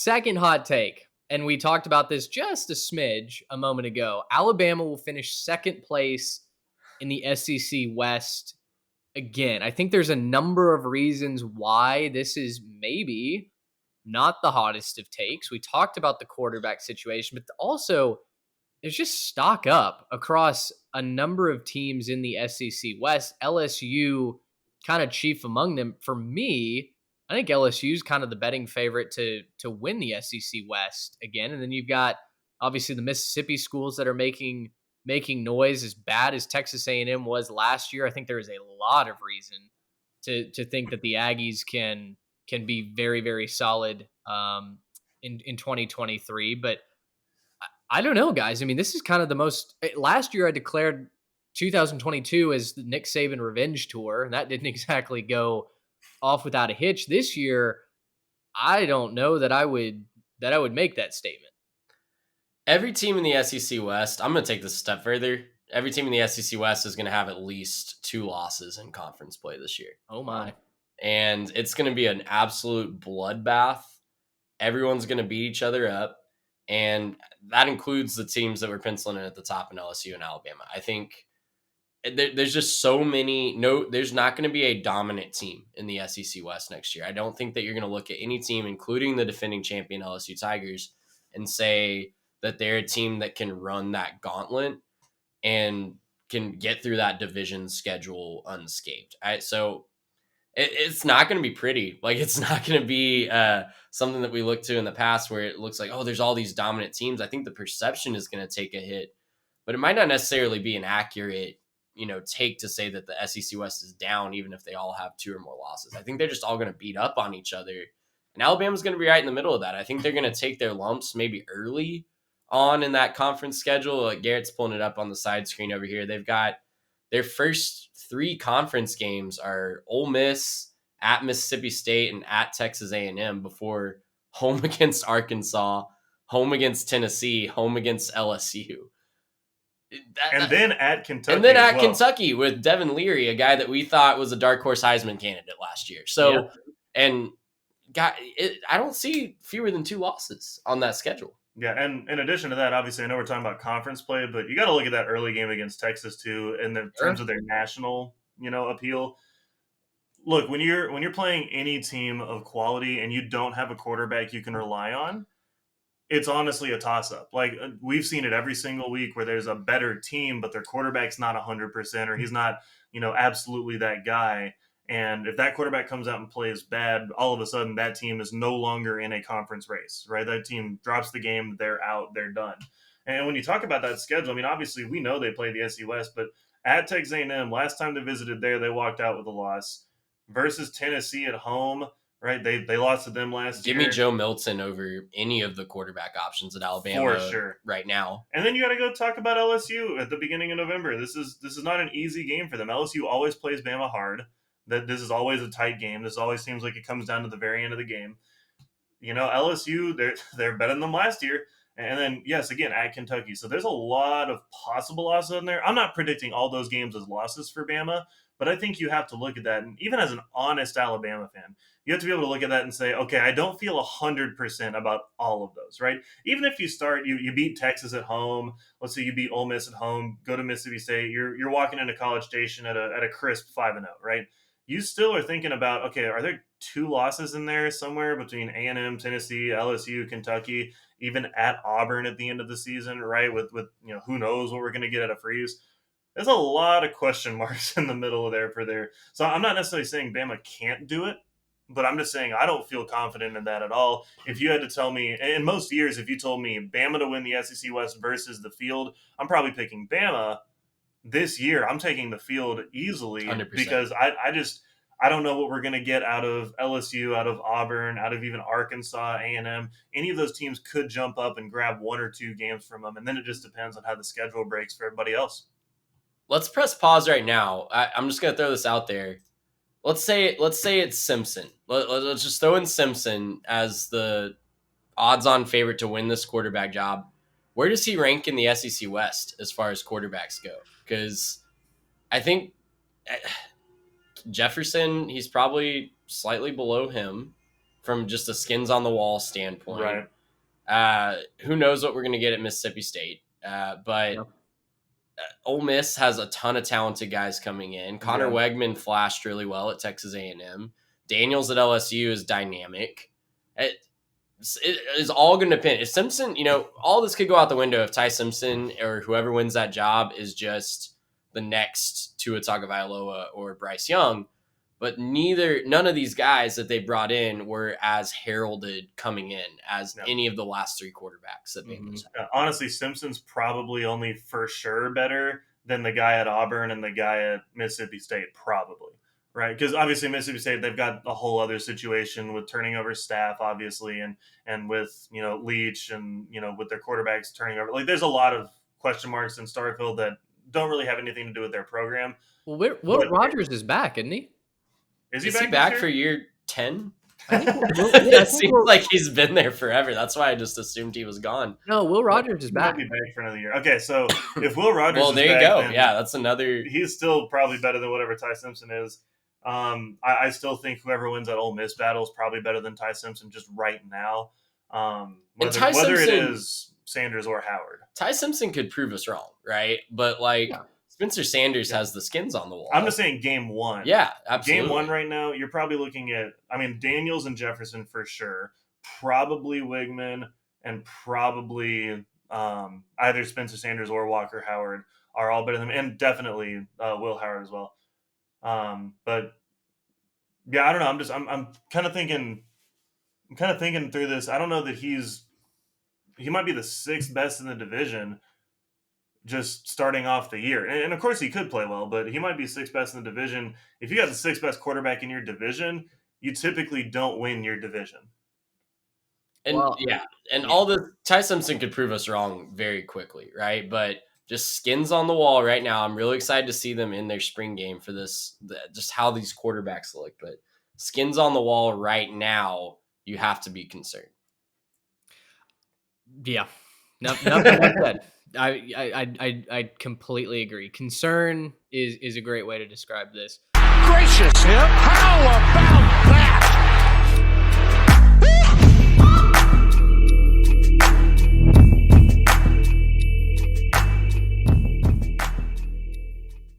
second hot take, and we talked about this just a smidge a moment ago. Alabama will finish second place in the SEC West again. I think there's a number of reasons why this is maybe not the hottest of takes. We talked about the quarterback situation, but also there's just stock up across a number of teams in the SEC West. LSU kind of chief among them. For me, I think LSU is kind of the betting favorite to win the SEC West again. And then you've got obviously the Mississippi schools that are making noise. As bad as Texas A&M was last year, I think there is a lot of reason to think that the Aggies can be very, very solid in 2023. But I don't know, guys. I mean, this is kind of the most. Last year, I declared 2022 as the Nick Saban revenge tour, and that didn't exactly go off without a hitch. This year, I don't know that I would make that statement. Every team in the SEC West, I'm going to take this a step further. Every team in the SEC West is going to have at least 2 losses in conference play this year. Oh my! And it's going to be an absolute bloodbath. Everyone's going to beat each other up. And that includes the teams that we're penciling in at the top in LSU and Alabama. I think there's just so many. No, there's not going to be a dominant team in the SEC West next year. I don't think that you're going to look at any team, including the defending champion LSU Tigers, and say that they're a team that can run that gauntlet and can get through that division schedule unscathed. So it's not going to be pretty. Like, it's not going to be something that we look to in the past where it looks like, oh, there's all these dominant teams. I think the perception is going to take a hit, but it might not necessarily be an accurate, take to say that the SEC West is down, even if they all have 2 or more losses. I think they're just all going to beat up on each other. And Alabama's going to be right in the middle of that. I think they're going to take their lumps maybe early on in that conference schedule. Like Garrett's pulling it up on the side screen over here. They've got their first 3 conference games are Ole Miss, at Mississippi State, and at Texas A&M before home against Arkansas, home against Tennessee, home against LSU. Then at Kentucky. And then at Kentucky with Devin Leary, a guy that we thought was a dark horse Heisman candidate last year. So, and I don't see fewer than 2 losses on that schedule. Yeah, and in addition to that, obviously, I know we're talking about conference play, but you got to look at that early game against Texas too, in terms of their national, appeal. Look, when you're playing any team of quality and you don't have a quarterback you can rely on, it's honestly a toss-up. Like, we've seen it every single week where there's a better team, but their quarterback's not 100%, or he's not, absolutely that guy. And if that quarterback comes out and plays bad, all of a sudden that team is no longer in a conference race, right? That team drops the game, they're out, they're done. And when you talk about that schedule, I mean, obviously we know they play the SEC West, but at Texas A&M, last time they visited there, they walked out with a loss. Versus Tennessee at home, right? They lost to them last year. Give me Joe Milton over any of the quarterback options at Alabama for sure right now. And then you got to go talk about LSU at the beginning of November. This is not an easy game for them. LSU always plays Bama hard. That this is always a tight game. This always seems like it comes down to the very end of the game. LSU, they're better than them last year. And then, yes, again, at Kentucky. So there's a lot of possible losses in there. I'm not predicting all those games as losses for Bama, but I think you have to look at that. And even as an honest Alabama fan, you have to be able to look at that and say, okay, I don't feel 100% about all of those, right? Even if you start, you beat Texas at home. Let's say you beat Ole Miss at home, go to Mississippi State. You're walking into College Station at a crisp 5-0, right? You still are thinking about, okay, are there 2 losses in there somewhere between A&M, Tennessee, LSU, Kentucky, even at Auburn at the end of the season, right? With who knows what we're going to get at a freeze. There's a lot of question marks in the middle of there for there. So I'm not necessarily saying Bama can't do it, but I'm just saying I don't feel confident in that at all. If you had to tell me, in most years, if you told me Bama to win the SEC West versus the field, I'm probably picking Bama. This year, I'm taking the field easily 100%. Because I don't know what we're going to get out of LSU, out of Auburn, out of even Arkansas, A&M. Any of those teams could jump up and grab 1 or 2 games from them, and then it just depends on how the schedule breaks for everybody else. Let's press pause right now. I'm just going to throw this out there. Let's say it's Simpson. Let's just throw in Simpson as the odds-on favorite to win this quarterback job. Where does he rank in the SEC West as far as quarterbacks go? Because I think Jefferson, he's probably slightly below him. from just a skins on the wall standpoint. Right. Who knows what we're going to get at Mississippi State? But Yeah. Ole Miss has a ton of talented guys coming in. Connor Yeah. Wegman flashed really well at Texas A&M. Daniels at LSU is dynamic. It is all going to depend. If Simpson, all this could go out the window if Ty Simpson or whoever wins that job is just the next Tua Tagovailoa or Bryce Young. But none of these guys that they brought in were as heralded coming in as any of the last three quarterbacks that Bama's had. Honestly, Simpson's probably only for sure better than the guy at Auburn and the guy at Mississippi State, probably. Right, because obviously Mississippi State, they've got a whole other situation with turning over staff, obviously, and with Leach and with their quarterbacks turning over. Like, there's a lot of question marks in Starkville that don't really have anything to do with their program. Well, Will Rogers is back, isn't he? Is he back for year 10? It seems like he's been there forever. That's why I just assumed he was gone. No, Will Rogers is back. He might be back for another year. Okay, so if Will Rogers well, is there you back, go. then Yeah, that's another. He's still probably better than whatever Ty Simpson is. I still think whoever wins that Ole Miss battle is probably better than Ty Simpson just right now. Whether it is Sanders or Howard. Ty Simpson could prove us wrong, right? But Spencer Sanders has the skins on the wall. I'm just saying game one. Yeah, absolutely. Game one right now, you're probably looking at, Daniels and Jefferson for sure. Probably Wigman and probably either Spencer Sanders or Walker Howard are all better than him. And definitely Will Howard as well. But yeah, I don't know. I'm kind of thinking through this. I don't know that he might be the sixth best in the division just starting off the year. And of course he could play well, but he might be sixth best in the division. If you got the sixth best quarterback in your division, you typically don't win your division. And all the Ty Simpson could prove us wrong very quickly, right? But just skins on the wall right now. I'm really excited to see them in their spring game for this, just how these quarterbacks look. But skins on the wall right now, you have to be concerned. Yeah, nothing said. I completely agree. Concern is a great way to describe this. Gracious,